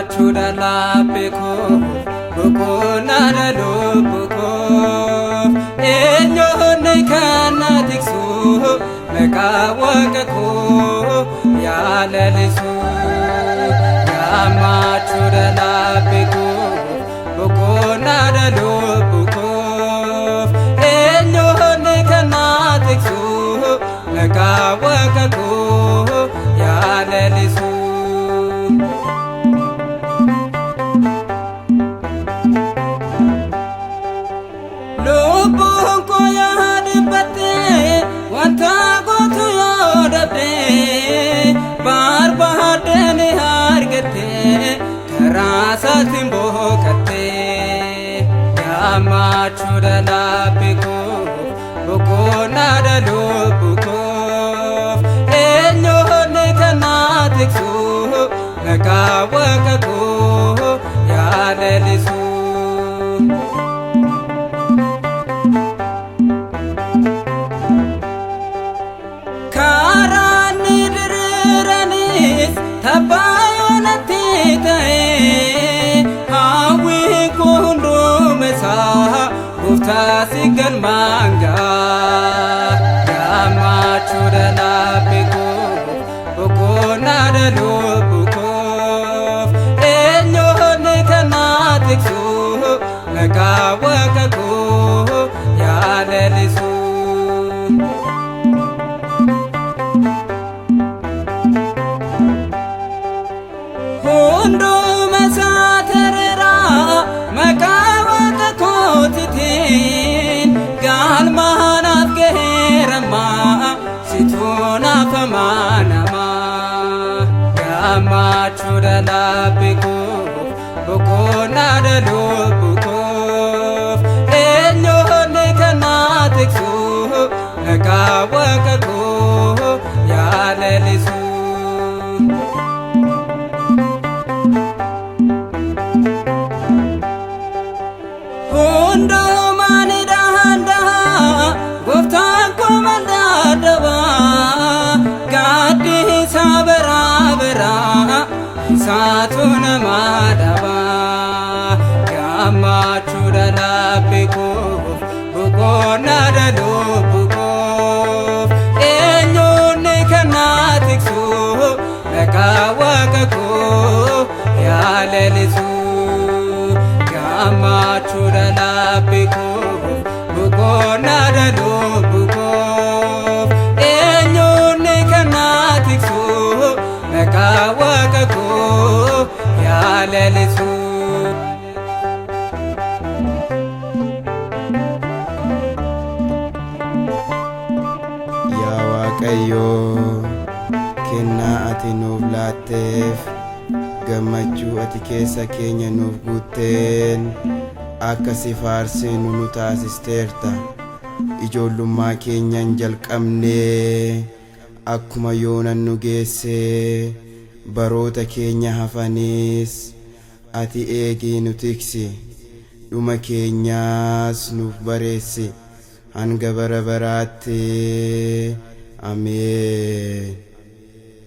Gammachuudha laphee koo boqonnaa lubbuu koo eenyuun kan na tiksu maqaa Waaqa koo yaalalisu. Gammachuudha laphee koo boqonnaa lubbuu koo eenyuun kan na tiksu maqaa Waaqa koo yaalalisu. Lubbuun koo yaadeffate wanta gootu yoo dhabde barbaadde ni argatte karaa isaatiin boqotte. Gammachuudha laphee koo boqonnaa lubbuu koo eenyuun kan na tiksu maqaa Waaqa koo yaalalisu. Karaani diriiranis taphaayyoonatti ta'e hawwi koo hundumaa isaa Gooftaa si galmaan ga'a. Gammachuudha laphee koo boqonnaa lubbuu koo eenyuun kan na tiksu maqaa Waaqa koo yaalalisu. Hunduma isaa tareeraa maqaa Waaqa kootiitiin galmaan naaf gaheerammaa situu naaf amanamaa. Gammachuudha laphee koo boqonnaa lubbuu koo eenyuun kan na tiksu maqaa Waaqa koo yaalalisu. Hundumaan daandaa Gooftaan koo madaalawaa gaaddisa baraa baraa isaatu nama dhabaa. Gammachuudha laphee koo boqonnaa lubbuu koo eenyuun kan na tiksu maqaa Waaqa koo yaalalisu. Gammachuudha laphee koo boqonnaa lubbuu koo eenyuun kan na tiksu maqaa Waaqa koo yaalalisu. Yaa Waaqayyoo kennaa ati nuuf laatteef gammachuu ati keessa keenya nuuf guutteen akka si faarsinu nu taasisteerta. Ijoollummaa keenyan jalqabnee akkuma yoonan nu geessee baroota keenya hafaniis ati eegii nu tiksi dhuma keenyaas nuuf bareessi hanga bara baraatti. Ameen.